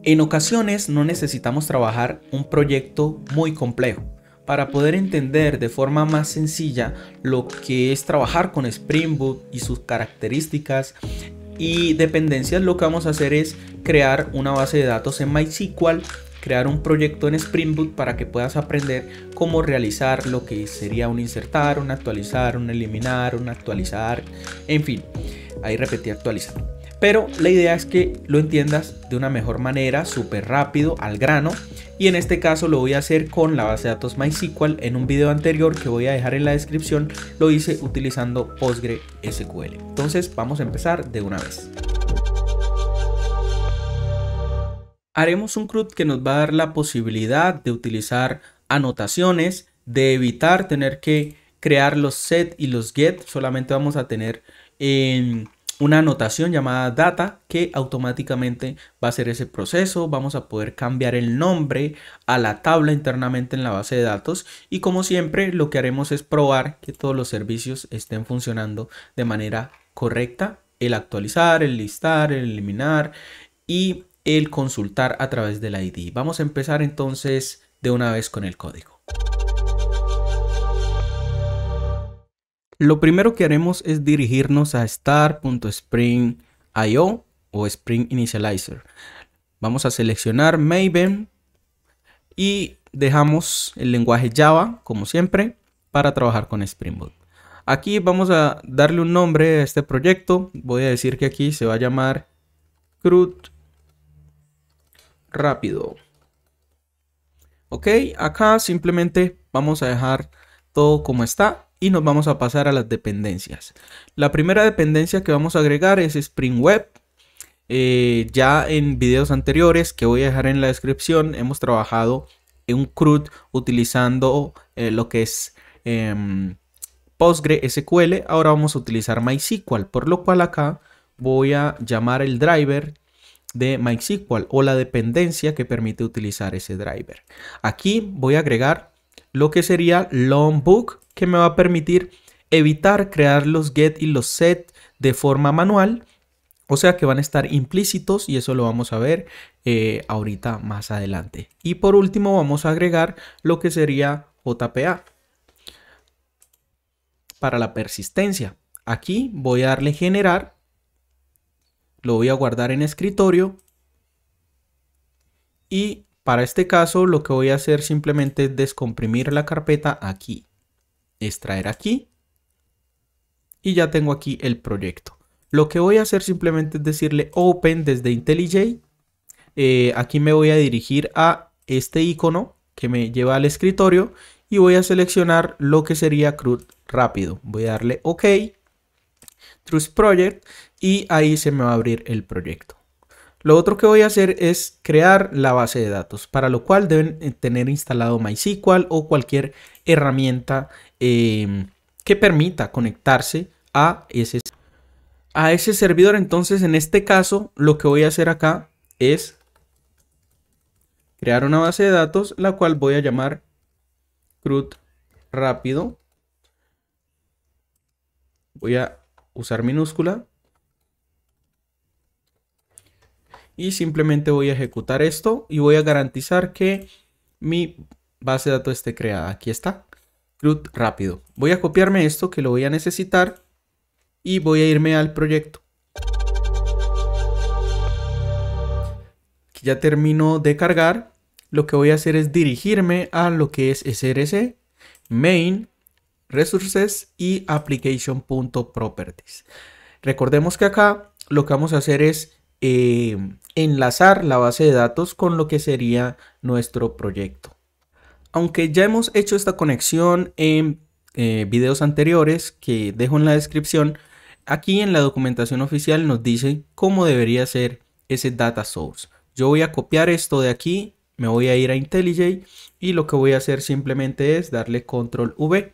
En ocasiones no necesitamos trabajar un proyecto muy complejo. Para poder entender de forma más sencilla lo que es trabajar con Spring Boot y sus características y dependencias, lo que vamos a hacer es crear una base de datos en MySQL, crear un proyecto en Spring Boot para que puedas aprender cómo realizar lo que sería un insertar, un actualizar, un eliminar, un actualizar, en fin, ahí repetí actualizar. Pero la idea es que lo entiendas de una mejor manera, súper rápido, al grano. Y en este caso lo voy a hacer con la base de datos MySQL. En un video anterior que voy a dejar en la descripción lo hice utilizando PostgreSQL. Entonces vamos a empezar de una vez. Haremos un CRUD que nos va a dar la posibilidad de utilizar anotaciones, de evitar tener que crear los set y los get. Solamente vamos a tener una anotación llamada data que automáticamente va a hacer ese proceso. Vamos a poder cambiar el nombre a la tabla internamente en la base de datos y, como siempre, lo que haremos es probar que todos los servicios estén funcionando de manera correcta: el actualizar, el listar, el eliminar y el consultar a través del ID. Vamos a empezar entonces de una vez con el código. Lo primero que haremos es dirigirnos a start.spring.io o Spring Initializer. Vamos a seleccionar Maven y dejamos el lenguaje Java, como siempre, para trabajar con Spring Boot. Aquí vamos a darle un nombre a este proyecto. Voy a decir que aquí se va a llamar CRUD rápido. Ok, acá simplemente vamos a dejar todo como está y nos vamos a pasar a las dependencias. La primera dependencia que vamos a agregar es Spring Web. Ya en videos anteriores que voy a dejar en la descripción hemos trabajado en un CRUD utilizando lo que es PostgreSQL. Ahora vamos a utilizar MySQL, por lo cual acá voy a llamar el driver de MySQL o la dependencia que permite utilizar ese driver. Aquí voy a agregar lo que sería Longbook, que me va a permitir evitar crear los get y los set de forma manual, o sea que van a estar implícitos, y eso lo vamos a ver ahorita más adelante. Y por último vamos a agregar lo que sería JPA para la persistencia. Aquí voy a darle generar, lo voy a guardar en escritorio y para este caso lo que voy a hacer simplemente es descomprimir la carpeta aquí, extraer aquí y ya tengo aquí el proyecto. Lo que voy a hacer simplemente es decirle open desde IntelliJ. Aquí me voy a dirigir a este icono que me lleva al escritorio y voy a seleccionar lo que sería CRUD rápido. Voy a darle OK, Trust Project, y ahí se me va a abrir el proyecto. Lo otro que voy a hacer es crear la base de datos, para lo cual deben tener instalado MySQL o cualquier herramienta que permita conectarse a ese servidor. Entonces, en este caso, lo que voy a hacer acá es crear una base de datos, la cual voy a llamar CRUD rápido. Voy a usar minúscula y simplemente voy a ejecutar esto y voy a garantizar que mi base de datos esté creada. Aquí está, CRUD rápido. Voy a copiarme esto que lo voy a necesitar y voy a irme al proyecto. Aquí ya termino de cargar. Lo que voy a hacer es dirigirme a lo que es src, main, resources y application.properties. Recordemos que acá lo que vamos a hacer es enlazar la base de datos con lo que sería nuestro proyecto. Aunque ya hemos hecho esta conexión en videos anteriores que dejo en la descripción, aquí en la documentación oficial nos dice cómo debería ser ese data source. Yo voy a copiar esto de aquí, me voy a ir a IntelliJ y lo que voy a hacer simplemente es darle control V.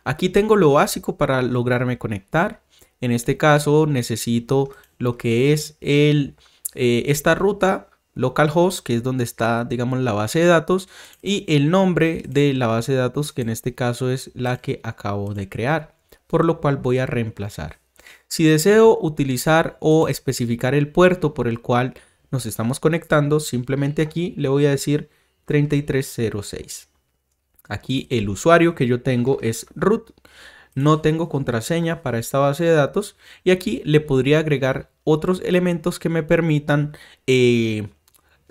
Aquí tengo lo básico para lograrme conectar. En este caso necesito lo que es esta ruta localhost, que es donde está, digamos, la base de datos, y el nombre de la base de datos, que en este caso es la que acabo de crear, por lo cual voy a reemplazar. Si deseo utilizar o especificar el puerto por el cual nos estamos conectando, simplemente aquí le voy a decir 3306. Aquí el usuario que yo tengo es root. No tengo contraseña para esta base de datos y aquí le podría agregar otros elementos que me permitan,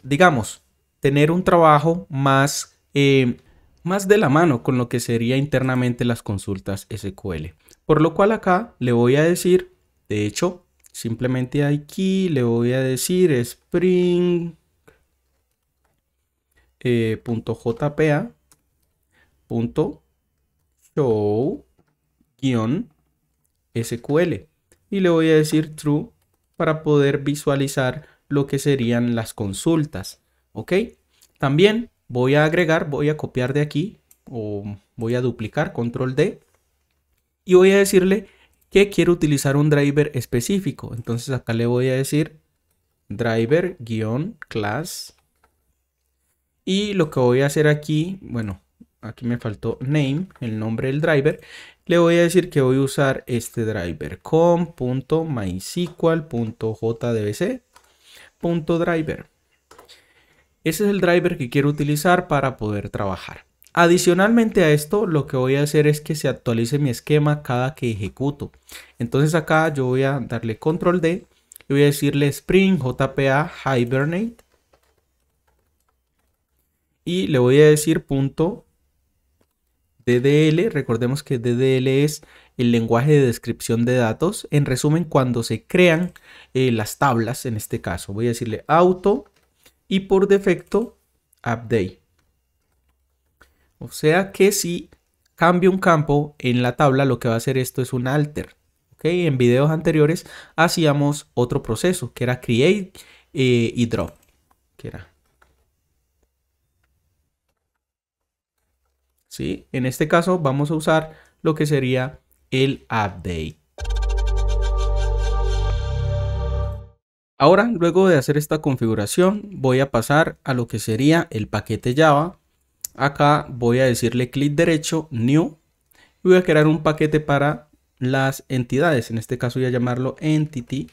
digamos, tener un trabajo más de la mano con lo que sería internamente las consultas SQL. Por lo cual acá le voy a decir, de hecho, simplemente aquí le voy a decir spring .jpa .show SQL y le voy a decir true para poder visualizar lo que serían las consultas. Ok, también voy a copiar de aquí o voy a duplicar, control D, y voy a decirle que quiero utilizar un driver específico. Entonces acá le voy a decir driver-class y lo que voy a hacer aquí, bueno, aquí me faltó name, el nombre del driver. Le voy a decir que voy a usar este driver com.mysql.jdbc.driver. Ese es el driver que quiero utilizar para poder trabajar. Adicionalmente a esto, lo que voy a hacer es que se actualice mi esquema cada que ejecuto. Entonces acá yo voy a darle control D y voy a decirle Spring JPA Hibernate. Y le voy a decir .ddl. Recordemos que DDL es el lenguaje de descripción de datos. En resumen, cuando se crean las tablas, en este caso, voy a decirle auto y por defecto update. O sea que si cambio un campo en la tabla, lo que va a hacer esto es un alter. ¿Okay? En videos anteriores hacíamos otro proceso que era create y drop. ¿Sí? En este caso vamos a usar lo que sería el update. Ahora, luego de hacer esta configuración, voy a pasar a lo que sería el paquete Java. Acá voy a decirle clic derecho, New, y voy a crear un paquete para las entidades. En este caso voy a llamarlo Entity.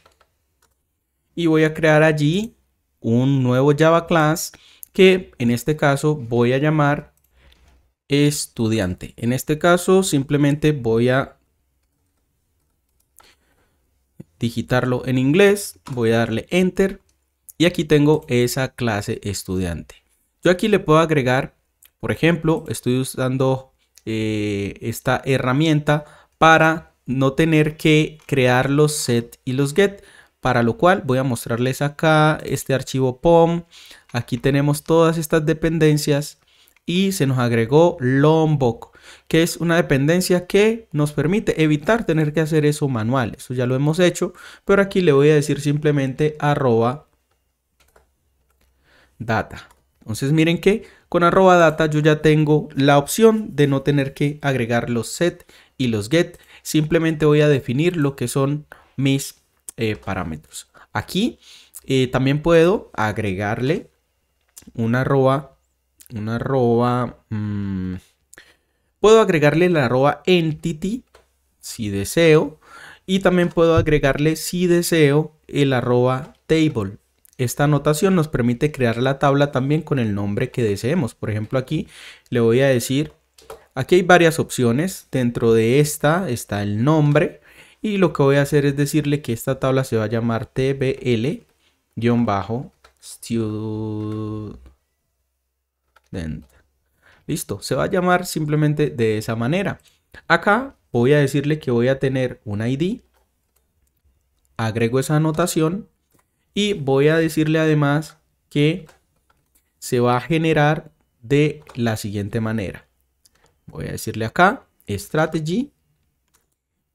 Y voy a crear allí un nuevo Java Class que en este caso voy a llamar estudiante. En este caso simplemente voy a digitarlo en inglés, voy a darle enter y aquí tengo esa clase estudiante. Yo aquí le puedo agregar, por ejemplo, estoy usando esta herramienta para no tener que crear los set y los get, para lo cual voy a mostrarles acá este archivo POM. Aquí tenemos todas estas dependencias y se nos agregó Lombok, que es una dependencia que nos permite evitar tener que hacer eso manual. Eso ya lo hemos hecho, pero aquí le voy a decir simplemente @data. Entonces miren que con @data yo ya tengo la opción de no tener que agregar los set y los get. Simplemente voy a definir lo que son mis parámetros. Aquí también puedo agregarle puedo agregarle la @entity si deseo, y también puedo agregarle si deseo el @table. Esta anotación nos permite crear la tabla también con el nombre que deseemos. Por ejemplo, aquí le voy a decir, aquí hay varias opciones. Dentro de esta está el nombre y lo que voy a hacer es decirle que esta tabla se va a llamar tbl-student. Listo, se va a llamar simplemente de esa manera. Acá voy a decirle que voy a tener un ID, agrego esa anotación y voy a decirle además que se va a generar de la siguiente manera. Voy a decirle acá strategy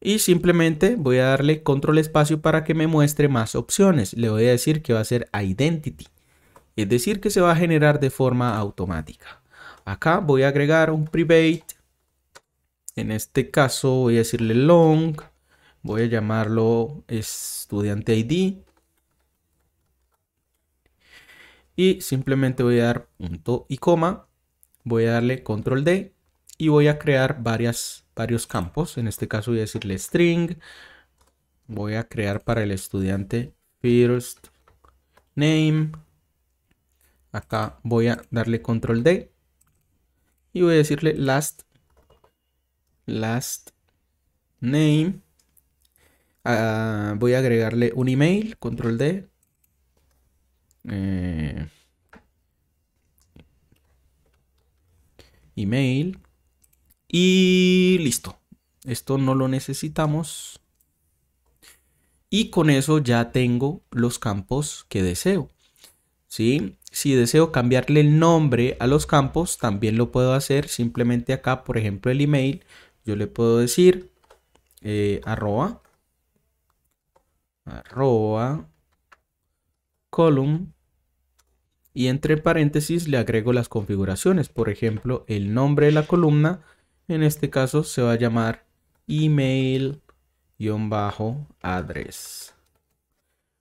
y simplemente voy a darle control espacio para que me muestre más opciones. Le voy a decir que va a ser identity, es decir que se va a generar de forma automática. Acá voy a agregar un private. En este caso voy a decirle long. Voy a llamarlo estudiante ID. Y simplemente voy a dar punto y coma. Voy a darle control D. Y voy a crear varios campos. En este caso voy a decirle string. Voy a crear para el estudiante first name. Acá voy a darle control D y voy a decirle last name. Voy a agregarle un email, control D. Email. Y listo. Esto no lo necesitamos. Y con eso ya tengo los campos que deseo. ¿Sí? Si deseo cambiarle el nombre a los campos, también lo puedo hacer. Simplemente acá, por ejemplo, el email, yo le puedo decir arroba column y entre paréntesis le agrego las configuraciones. Por ejemplo, el nombre de la columna, en este caso se va a llamar email-address.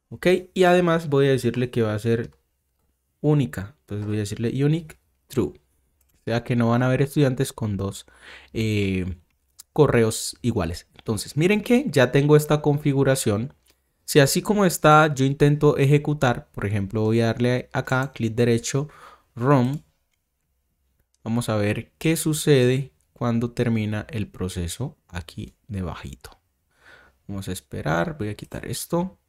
Ok, y además voy a decirle que va a ser única. Entonces voy a decirle unique true. O sea que no van a haber estudiantes con dos correos iguales. Entonces miren que ya tengo esta configuración. Si así como está yo intento ejecutar, por ejemplo voy a darle acá clic derecho, run. Vamos a ver qué sucede cuando termina el proceso aquí debajito. Vamos a esperar, voy a quitar esto.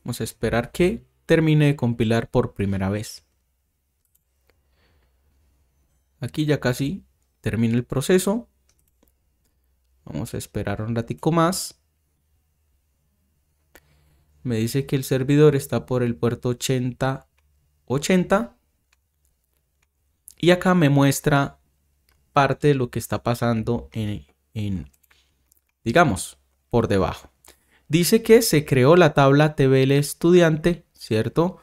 Vamos a esperar que termine de compilar por primera vez. Aquí ya casi termina el proceso. Vamos a esperar un ratico más. Me dice que el servidor está por el puerto 8080. Y acá me muestra parte de lo que está pasando digamos, por debajo. Dice que se creó la tabla TBL estudiante, ¿cierto?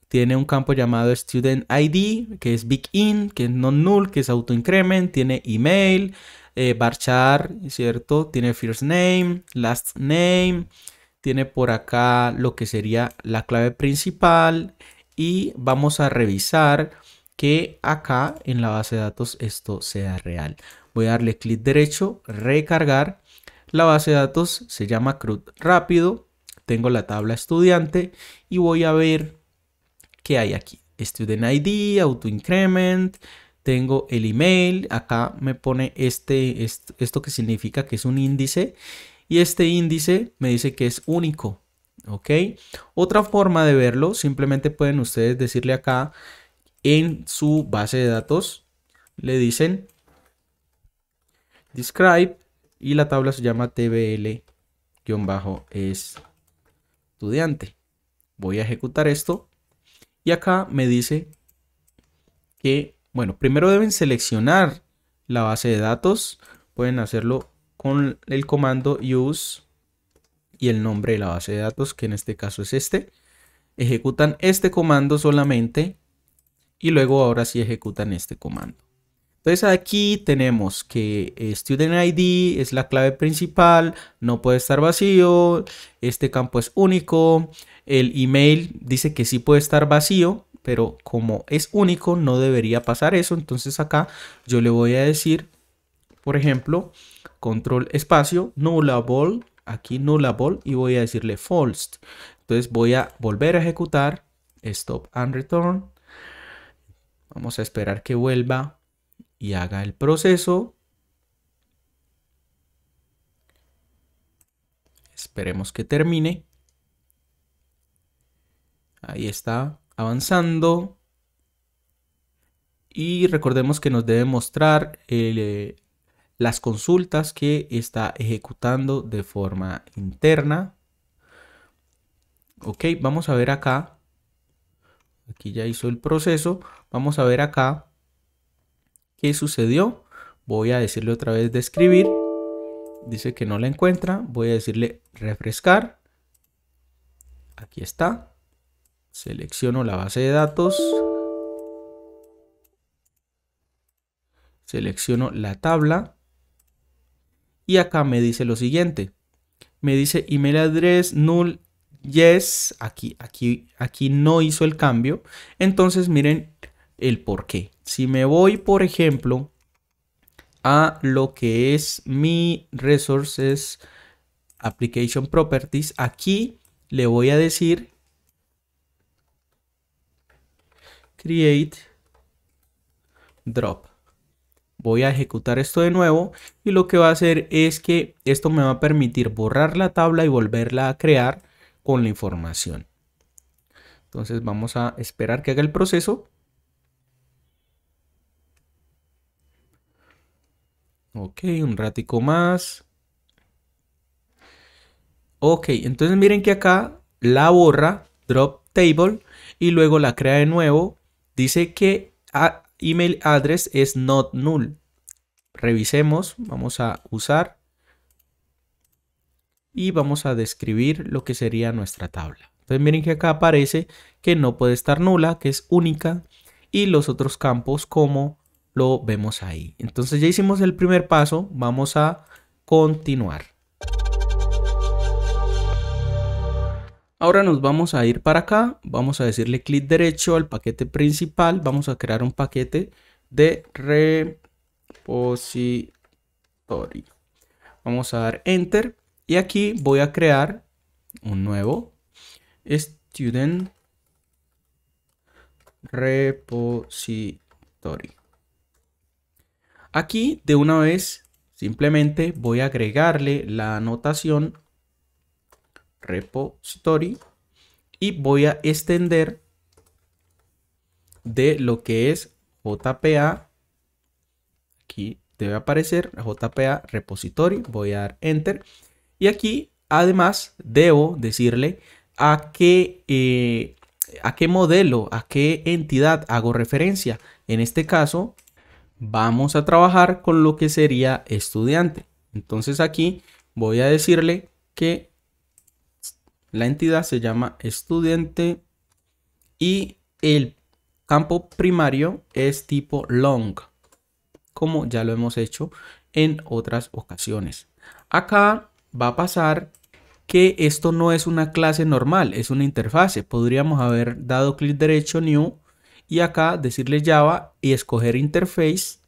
Tiene un campo llamado Student ID, que es Begin, que es non-null, que es auto-increment, tiene email, varchar, ¿cierto? Tiene first name, last name, tiene por acá lo que sería la clave principal y vamos a revisar que acá en la base de datos esto sea real. Voy a darle clic derecho, recargar. La base de datos se llama CRUD rápido. Tengo la tabla estudiante y voy a ver qué hay aquí. Student ID, auto increment. Tengo el email. Acá me pone esto que significa que es un índice. Y este índice me dice que es único. ¿Ok? Otra forma de verlo, simplemente pueden ustedes decirle acá en su base de datos. Le dicen describe. Y la tabla se llama tbl-estudiante. Voy a ejecutar esto. Y acá me dice que, bueno, primero deben seleccionar la base de datos. Pueden hacerlo con el comando use y el nombre de la base de datos, que en este caso es este. Ejecutan este comando solamente y luego ahora sí ejecutan este comando. Entonces aquí tenemos que Student ID es la clave principal, no puede estar vacío, este campo es único, el email dice que sí puede estar vacío, pero como es único no debería pasar eso. Entonces acá yo le voy a decir, por ejemplo, control espacio, nullable, aquí nullable y voy a decirle false. Entonces voy a volver a ejecutar, stop and return, vamos a esperar que vuelva y haga el proceso. Esperemos que termine. Ahí está avanzando. Y recordemos que nos debe mostrar las consultas que está ejecutando de forma interna. Ok, vamos a ver acá. Aquí ya hizo el proceso. Vamos a ver acá qué sucedió. Voy a decirle otra vez de escribir. Dice que no la encuentra. Voy a decirle refrescar. Aquí está. Selecciono la base de datos. Selecciono la tabla. Y acá me dice lo siguiente. Me dice email address null yes. Aquí no hizo el cambio. Entonces miren el por qué. Si me voy, por ejemplo, a lo que es mi resources application properties, aquí le voy a decir create drop. Voy a ejecutar esto de nuevo y lo que va a hacer es que esto me va a permitir borrar la tabla y volverla a crear con la información. Entonces vamos a esperar que haga el proceso. Ok, un ratico más. Ok, entonces miren que acá la borra, drop table, y luego la crea de nuevo. Dice que email address es not null. Revisemos, vamos a usar y vamos a describir lo que sería nuestra tabla. Entonces miren que acá aparece que no puede estar nula, que es única, y los otros campos como lo vemos ahí. Entonces ya hicimos el primer paso, vamos a continuar. Ahora nos vamos a ir para acá, vamos a decirle clic derecho al paquete principal, vamos a crear un paquete de repository. Vamos a dar enter y aquí voy a crear un nuevo student repository. Aquí de una vez simplemente voy a agregarle la anotación repository y voy a extender de lo que es JPA. Aquí debe aparecer JPA repository, voy a dar enter y aquí además debo decirle a qué modelo, a qué entidad hago referencia. En este caso vamos a trabajar con lo que sería estudiante. Entonces aquí voy a decirle que la entidad se llama estudiante y el campo primario es tipo long, como ya lo hemos hecho en otras ocasiones. Acá va a pasar que esto no es una clase normal, es una interfase. Podríamos haber dado clic derecho New y acá decirle Java y escoger Interface,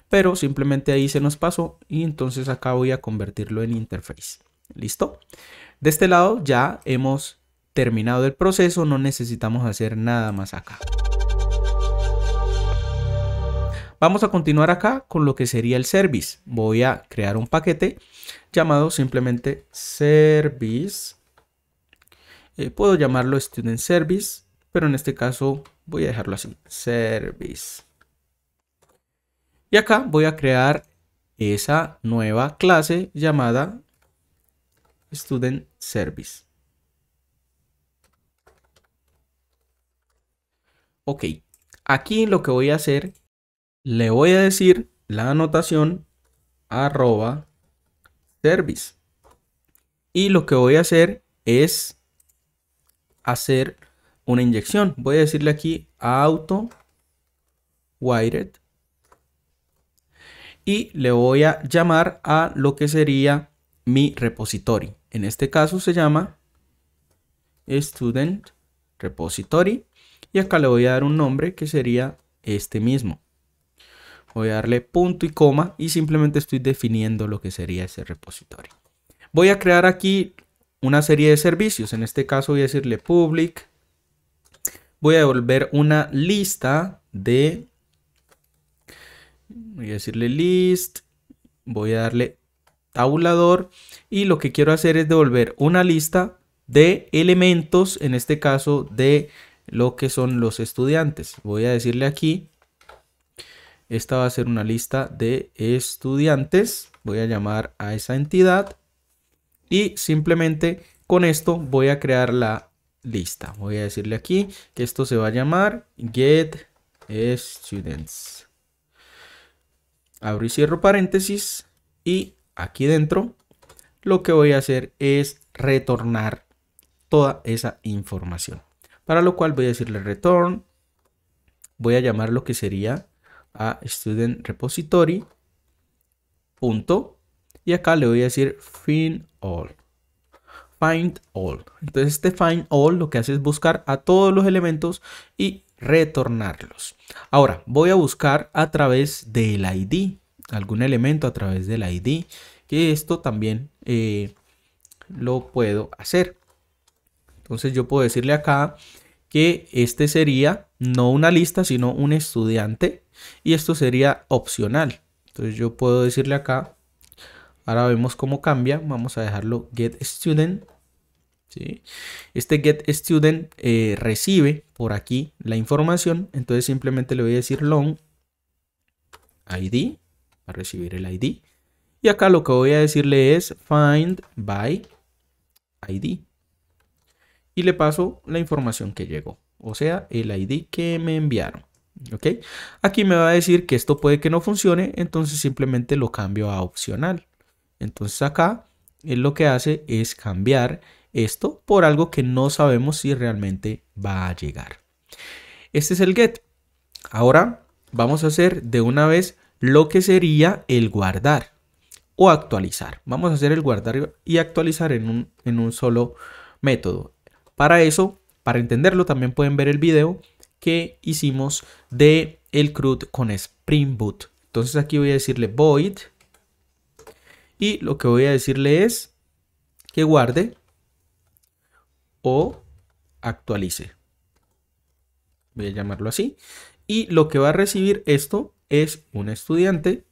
pero simplemente ahí se nos pasó y entonces acá voy a convertirlo en Interface. ¿Listo? De este lado ya hemos terminado el proceso, no necesitamos hacer nada más acá. Vamos a continuar acá con lo que sería el service. Voy a crear un paquete llamado simplemente service. Puedo llamarlo student service, pero en este caso voy a dejarlo así, service. Y acá voy a crear esa nueva clase llamada student service. Ok, aquí lo que voy a hacer, le voy a decir la anotación arroba service. Y lo que voy a hacer es hacer una inyección. Voy a decirle aquí auto wired y le voy a llamar a lo que sería mi repository. En este caso se llama student repository y acá le voy a dar un nombre que sería este mismo. Voy a darle punto y coma y simplemente estoy definiendo lo que sería ese repositorio. Voy a crear aquí una serie de servicios. En este caso voy a decirle public. Voy a devolver una lista de... Voy a decirle list. Voy a darle tabulador. Y lo que quiero hacer es devolver una lista de elementos. En este caso de lo que son los estudiantes. Voy a decirle aquí. Esta va a ser una lista de estudiantes. Voy a llamar a esa entidad. Y simplemente con esto voy a crear la lista. Voy a decirle aquí que esto se va a llamar get students. Abro y cierro paréntesis. Y aquí dentro lo que voy a hacer es retornar toda esa información. Para lo cual voy a decirle return. Voy a llamar lo que sería a student repository punto y acá le voy a decir find all. Entonces este find all lo que hace es buscar a todos los elementos y retornarlos. Ahora voy a buscar a través del ID, algún elemento a través del ID, que esto también lo puedo hacer. Entonces yo puedo decirle acá que este sería no una lista, sino un estudiante, y esto sería opcional. Entonces yo puedo decirle acá, ahora vemos cómo cambia, vamos a dejarlo get student, ¿sí? Este get student recibe por aquí la información, entonces simplemente le voy a decir long ID, a recibir el ID, y acá lo que voy a decirle es find by ID, y le paso la información que llegó, o sea, el ID que me enviaron. ¿Ok? Aquí me va a decir que esto puede que no funcione, entonces simplemente lo cambio a opcional. Entonces acá él lo que hace es cambiar esto por algo que no sabemos si realmente va a llegar. Este es el get. Ahora vamos a hacer de una vez lo que sería el guardar o actualizar. Vamos a hacer el guardar y actualizar en un solo método. Para eso, para entenderlo, también pueden ver el video que hicimos de el CRUD con Spring Boot. Entonces aquí voy a decirle void y lo que voy a decirle es que guarde o actualice. Voy a llamarlo así. Y lo que va a recibir esto es un estudiante.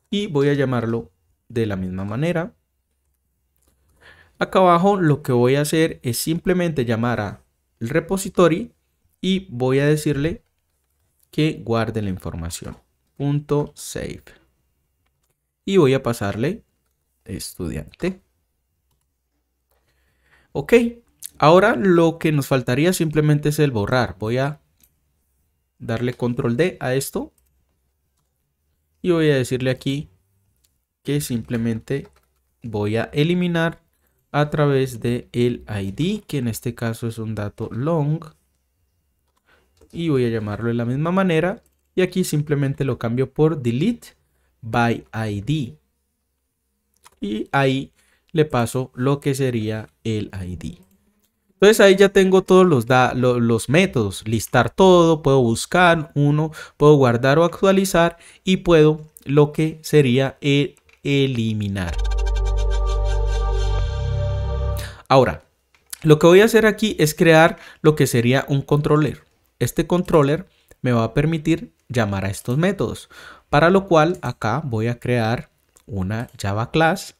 Y voy a llamarlo de la misma manera. Acá abajo lo que voy a hacer es simplemente llamar al repository y voy a decirle que guarde la información. .save. Y voy a pasarle estudiante. Ok. Ahora lo que nos faltaría simplemente es el borrar. Voy a darle control D a esto. Y voy a decirle aquí que simplemente voy a eliminar a través de el ID, que en este caso es un dato long. Y voy a llamarlo de la misma manera. Y aquí simplemente lo cambio por delete by ID. Y ahí le paso lo que sería el ID. Entonces ahí ya tengo todos los métodos, listar todo, puedo buscar uno, puedo guardar o actualizar y puedo lo que sería el eliminar. Ahora, lo que voy a hacer aquí es crear lo que sería un controller. Este controller me va a permitir llamar a estos métodos, para lo cual acá voy a crear una Java class.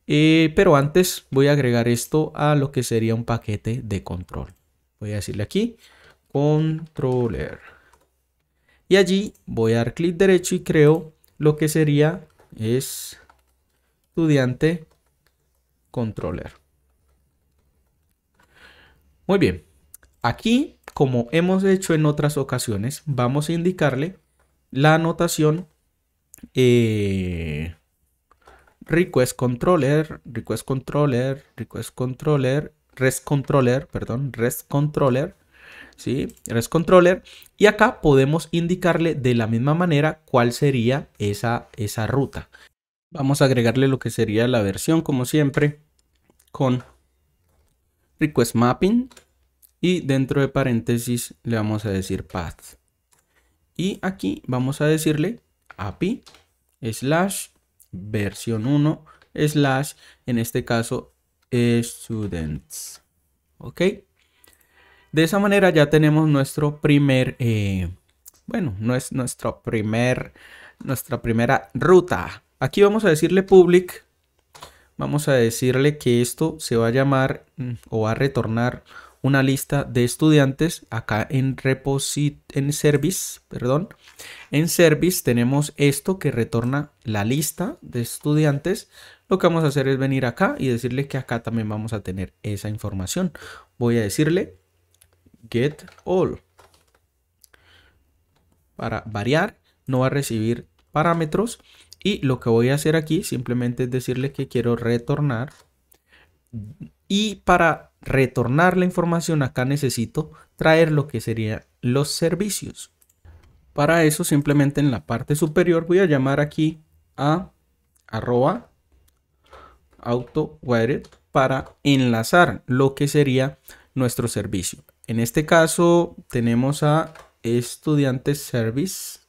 Pero antes voy a agregar esto a lo que sería un paquete de control. Voy a decirle aquí controller. Y allí voy a dar clic derecho y creo lo que sería estudiante controller. Muy bien. Aquí, como hemos hecho en otras ocasiones, vamos a indicarle la anotación request controller, REST controller, ¿sí? REST controller. Y acá podemos indicarle de la misma manera cuál sería esa ruta. Vamos a agregarle lo que sería la versión, como siempre, con request mapping. Y dentro de paréntesis le vamos a decir path. Y aquí vamos a decirle API / versión 1 / en este caso students. Ok. De esa manera ya tenemos nuestro primer, bueno, no es nuestra primera ruta. Aquí vamos a decirle public. Vamos a decirle que esto se va a llamar o va a retornar una lista de estudiantes. Acá en service, perdón. En service tenemos esto que retorna la lista de estudiantes. Lo que vamos a hacer es venir acá y decirle que acá también vamos a tener esa información. Voy a decirle get all. Para variar, no va a recibir parámetros. Y lo que voy a hacer aquí simplemente es decirle que quiero retornar. Y para retornar la información acá necesito traer lo que serían los servicios. Para eso simplemente en la parte superior voy a llamar aquí a @AutoWired para enlazar lo que sería nuestro servicio. En este caso tenemos a estudiantes service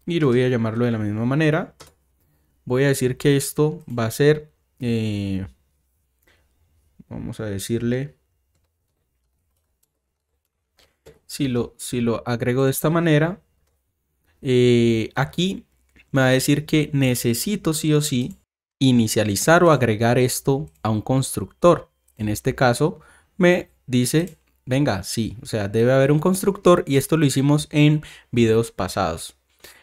y lo voy a llamarlo de la misma manera. Voy a decir que esto va a ser, vamos a decirle si lo agrego de esta manera, aquí me va a decir que necesito sí o sí inicializar o agregar esto a un constructor. En este caso me dice, venga, sí, o sea, debe haber un constructor y esto lo hicimos en videos pasados.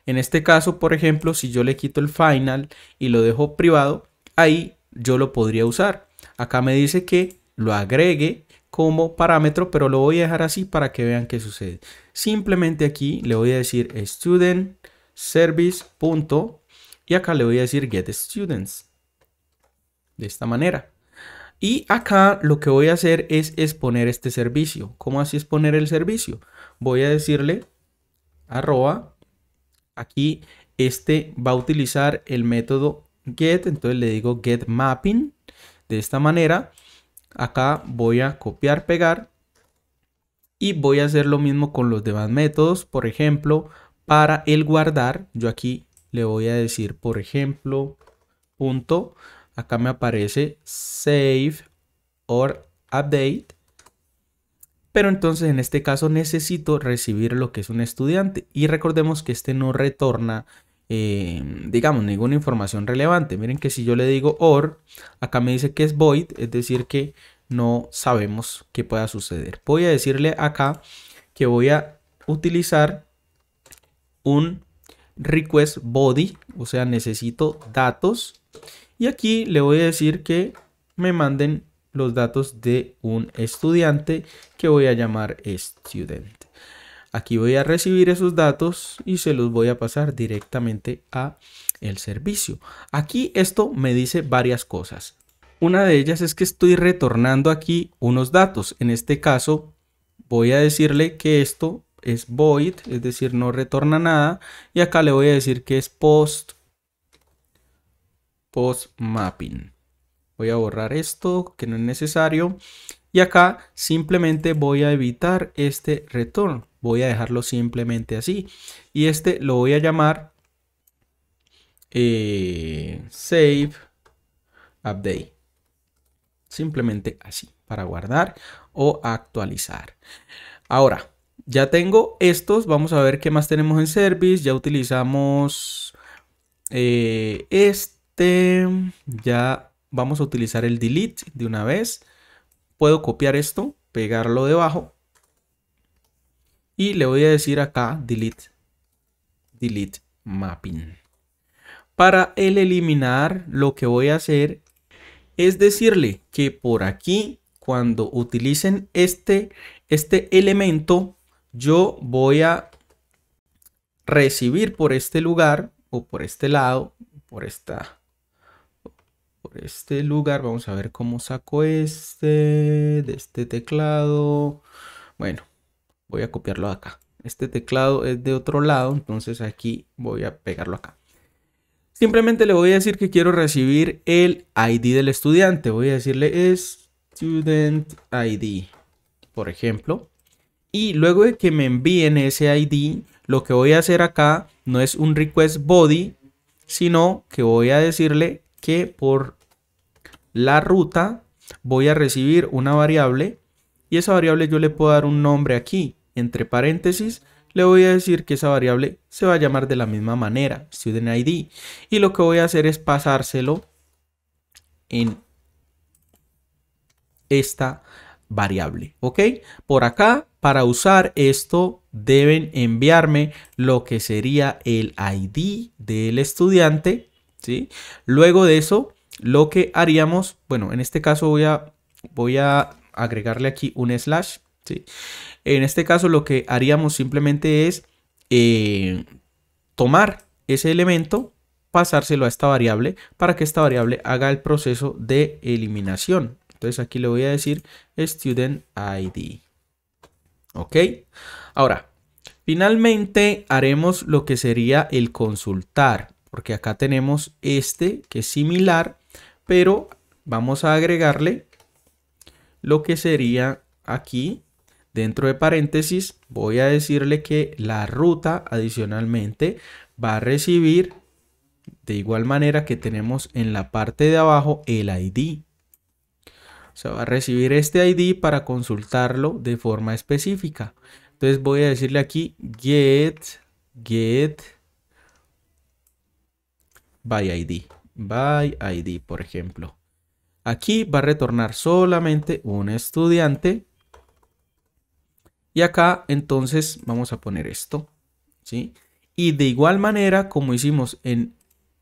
En este caso, por ejemplo, si yo le quito el final y lo dejo privado, ahí yo lo podría usar. Acá me dice que lo agregue como parámetro, pero lo voy a dejar así para que vean qué sucede. Simplemente aquí le voy a decir student service punto y acá le voy a decir get students. De esta manera. Y acá lo que voy a hacer es exponer este servicio. ¿Cómo así exponer el servicio? Voy a decirle arroba. Aquí este va a utilizar el método get. Entonces le digo get mapping. De esta manera. Acá voy a copiar, pegar. Y voy a hacer lo mismo con los demás métodos. Por ejemplo, para el guardar, yo aquí le voy a decir, por ejemplo, punto. Acá me aparece save or update. Pero entonces en este caso necesito recibir lo que es un estudiante. Y recordemos que este no retorna, digamos, ninguna información relevante. Miren que si yo le digo or, acá me dice que es void, es decir que no sabemos qué pueda suceder. Voy a decirle acá que voy a utilizar un request body, o sea, necesito datos. Y aquí le voy a decir que me manden los datos de un estudiante que voy a llamar student. Aquí voy a recibir esos datos y se los voy a pasar directamente a el servicio. Aquí esto me dice varias cosas. Una de ellas es que estoy retornando aquí unos datos. En este caso voy a decirle que esto es void, es decir, no retorna nada. Y acá le voy a decir que es post mapping. Voy a borrar esto que no es necesario. Y acá simplemente voy a evitar este return. Voy a dejarlo simplemente así. Y este lo voy a llamar save update. Simplemente así para guardar o actualizar. Ahora, ya tengo estos. Vamos a ver qué más tenemos en service. Ya utilizamos ya vamos a utilizar el delete de una vez. Puedo copiar esto, pegarlo debajo y le voy a decir acá delete mapping. Para el eliminar, lo que voy a hacer es decirle que por aquí, cuando utilicen este elemento, yo voy a recibir por este lugar o por este lado, por este lugar. Vamos a ver cómo saco de este teclado. Bueno, voy a copiarlo acá. Este teclado es de otro lado, entonces aquí voy a pegarlo acá. Simplemente le voy a decir que quiero recibir el ID del estudiante. Voy a decirle student ID, por ejemplo. Y luego de que me envíen ese ID, lo que voy a hacer acá no es un request body, sino que voy a decirle que por la ruta voy a recibir una variable y esa variable yo le puedo dar un nombre aquí. Entre paréntesis le voy a decir que esa variable se va a llamar de la misma manera, student ID. Y lo que voy a hacer es pasárselo en esta variable, ¿ok? Por acá, para usar esto, deben enviarme lo que sería el ID del estudiante, ¿sí? Luego de eso, lo que haríamos, bueno, en este caso voy a agregarle aquí un slash, ¿sí? En este caso lo que haríamos simplemente es tomar ese elemento, pasárselo a esta variable para que esta variable haga el proceso de eliminación. Entonces aquí le voy a decir student ID. Ok. Ahora, finalmente haremos lo que sería el consultar, porque acá tenemos este que es similar, pero vamos a agregarle lo que sería aquí. Dentro de paréntesis voy a decirle que la ruta adicionalmente va a recibir de igual manera que tenemos en la parte de abajo el ID. O sea, va a recibir este ID para consultarlo de forma específica. Entonces voy a decirle aquí get by ID, por ejemplo. Aquí va a retornar solamente un estudiante. Y acá entonces vamos a poner esto, ¿sí? Y de igual manera como hicimos en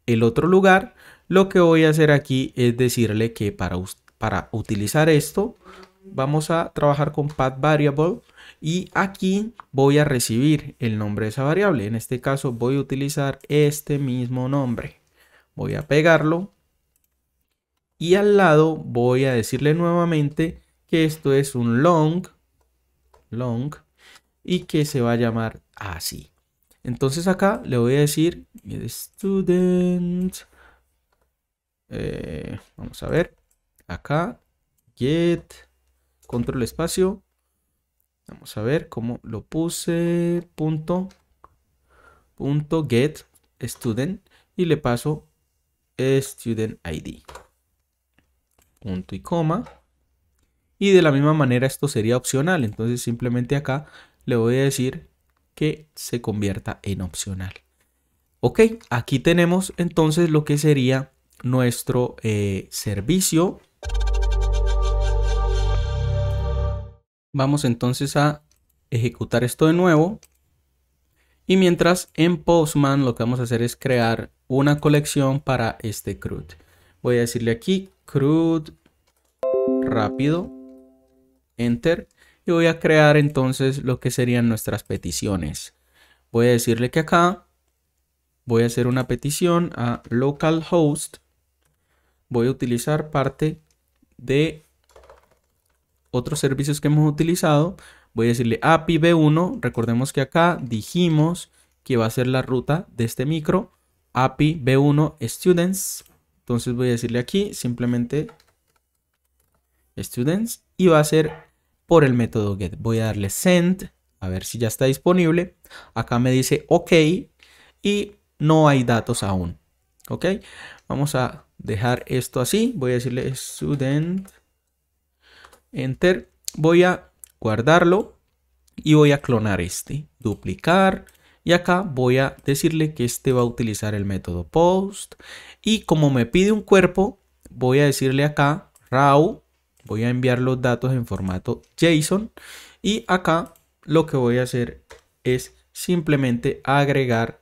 el otro lugar, lo que voy a hacer aquí es decirle que para utilizar esto, vamos a trabajar con path variable y aquí voy a recibir el nombre de esa variable. En este caso voy a utilizar este mismo nombre. Voy a pegarlo y al lado voy a decirle nuevamente que esto es un long y que se va a llamar así. Entonces acá le voy a decir student. Vamos a ver. Acá get control espacio. Vamos a ver cómo lo puse. Punto get student y le paso student ID. Punto y coma. Y de la misma manera esto sería opcional. Entonces simplemente acá le voy a decir que se convierta en opcional. Ok, aquí tenemos entonces lo que sería nuestro servicio. Vamos entonces a ejecutar esto de nuevo. Y mientras en Postman lo que vamos a hacer es crear una colección para este CRUD. Voy a decirle aquí CRUD rápido. Enter. Y voy a crear entonces lo que serían nuestras peticiones. Voy a decirle que acá voy a hacer una petición a localhost. Voy a utilizar parte de otros servicios que hemos utilizado. Voy a decirle API B1. Recordemos que acá dijimos que va a ser la ruta de este micro. API B1 students. Entonces voy a decirle aquí simplemente students y va a ser por el método get. Voy a darle send a ver si ya está disponible. Acá me dice OK y no hay datos aún. Ok, vamos a dejar esto así. Voy a decirle student enter. Voy a guardarlo y voy a clonar este, duplicar. Y acá voy a decirle que este va a utilizar el método post. Y como me pide un cuerpo, voy a decirle acá raw. Voy a enviar los datos en formato JSON. Y acá lo que voy a hacer es simplemente agregar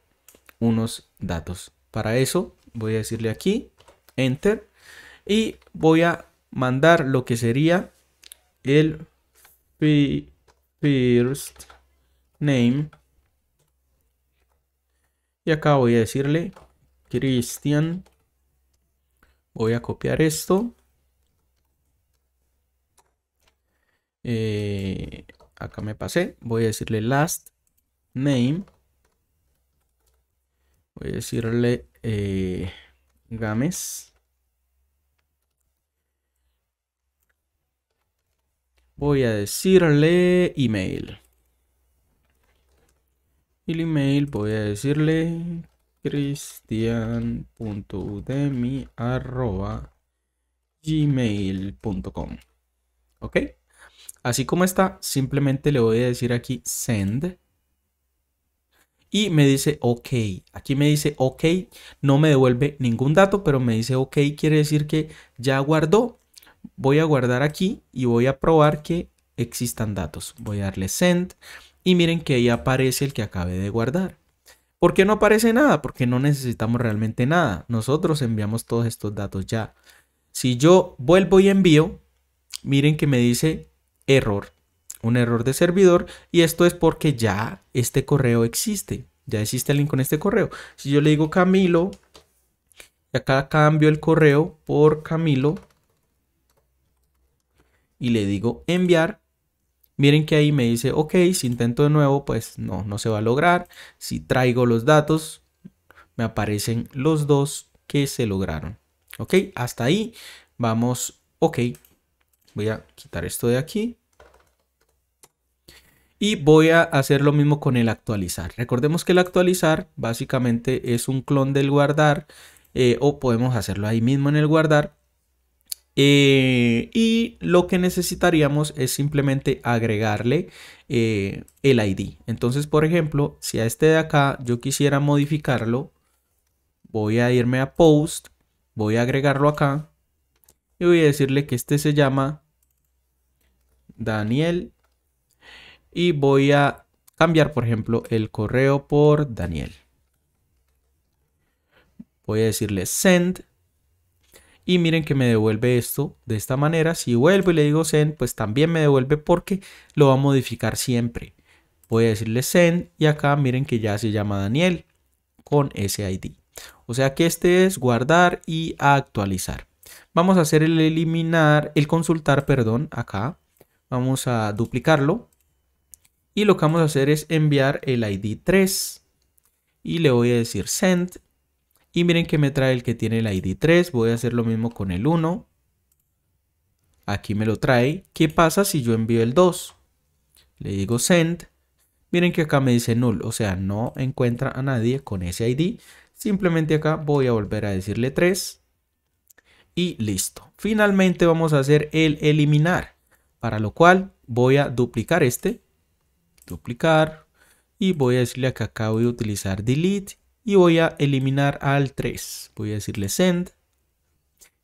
unos datos. Para eso voy a decirle aquí enter. Y voy a mandar lo que sería el first name. Y acá voy a decirle Cristian. Voy a copiar esto. Acá me pasé. Voy a decirle last name. Voy a decirle Gámez. Voy a decirle email. Y el email voy a decirle cristian.udemy@gmail.com. ¿Ok? Así como está, simplemente le voy a decir aquí send. Y me dice OK. Aquí me dice OK. No me devuelve ningún dato, pero me dice OK. Quiere decir que ya guardó. Voy a guardar aquí y voy a probar que existan datos. Voy a darle send. Y miren que ahí aparece el que acabé de guardar. ¿Por qué no aparece nada? Porque no necesitamos realmente nada. Nosotros enviamos todos estos datos ya. Si yo vuelvo y envío, miren que me dice error. Un error de servidor. Y esto es porque ya este correo existe. Ya existe el link con este correo. Si yo le digo Camilo, y acá cambio el correo por Camilo. Y le digo enviar. Miren que ahí me dice, ok, si intento de nuevo, pues no se va a lograr. Si traigo los datos, me aparecen los dos que se lograron. Ok, hasta ahí vamos, ok. Voy a quitar esto de aquí. Y voy a hacer lo mismo con el actualizar. Recordemos que el actualizar básicamente es un clon del guardar. O podemos hacerlo ahí mismo en el guardar. Y lo que necesitaríamos es simplemente agregarle el ID. Entonces, por ejemplo, si a este de acá yo quisiera modificarlo, voy a irme a Post, voy a agregarlo acá y voy a decirle que este se llama Daniel y voy a cambiar, por ejemplo, el correo por Daniel. Voy a decirle Send. Y miren que me devuelve esto de esta manera. Si vuelvo y le digo send, pues también me devuelve porque lo va a modificar siempre. Voy a decirle send y acá miren que ya se llama Daniel con ese ID. O sea que este es guardar y actualizar. Vamos a hacer el eliminar, el consultar, perdón, acá. Vamos a duplicarlo. Y lo que vamos a hacer es enviar el ID 3. Y le voy a decir send. Y miren que me trae el que tiene el ID 3. Voy a hacer lo mismo con el 1. Aquí me lo trae. ¿Qué pasa si yo envío el 2? Le digo send. Miren que acá me dice null. O sea, no encuentra a nadie con ese ID. Simplemente acá voy a volver a decirle 3. Y listo. Finalmente vamos a hacer el eliminar. Para lo cual voy a duplicar este. Duplicar. Y voy a decirle que acá voy a utilizar delete. Y voy a eliminar al 3. Voy a decirle send.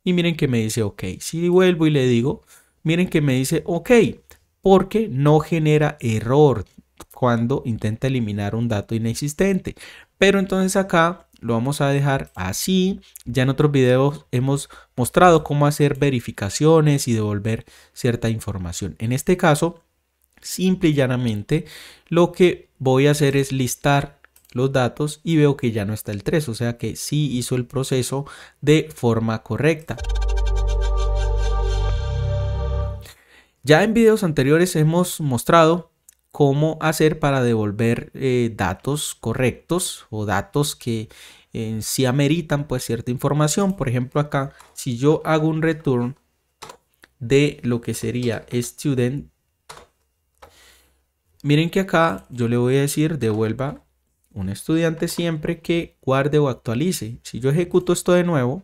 Y miren que me dice OK. Si vuelvo y le digo, miren que me dice OK. Porque no genera error cuando intenta eliminar un dato inexistente. Pero entonces acá lo vamos a dejar así. Ya en otros videos hemos mostrado cómo hacer verificaciones y devolver cierta información. En este caso, simple y llanamente, lo que voy a hacer es listar los datos y veo que ya no está el 3, o sea que sí hizo el proceso de forma correcta. Ya en videos anteriores hemos mostrado cómo hacer para devolver datos correctos o datos que sí ameritan pues cierta información. Por ejemplo acá, si yo hago un return de lo que sería student, miren que acá yo le voy a decir devuelva un estudiante siempre que guarde o actualice. Si yo ejecuto esto de nuevo,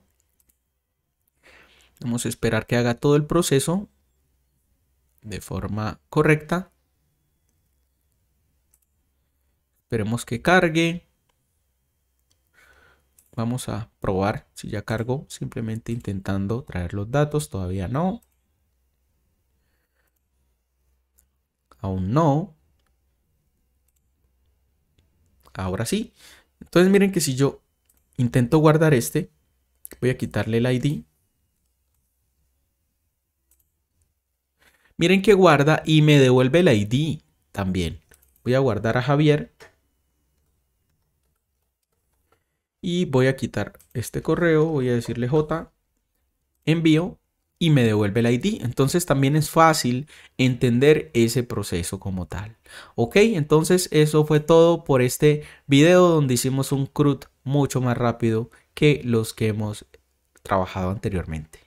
vamos a esperar que haga todo el proceso de forma correcta. Esperemos que cargue. Vamos a probar si ya cargó, simplemente intentando traer los datos. Todavía no. Aún no. Ahora sí. Entonces miren que si yo intento guardar este, voy a quitarle el ID. Miren que guarda y me devuelve el ID también. Voy a guardar a Javier. Y voy a quitar este correo. Voy a decirle J. Envío. Y me devuelve el ID. Entonces también es fácil entender ese proceso como tal. Ok, entonces eso fue todo por este video donde hicimos un CRUD mucho más rápido que los que hemos trabajado anteriormente.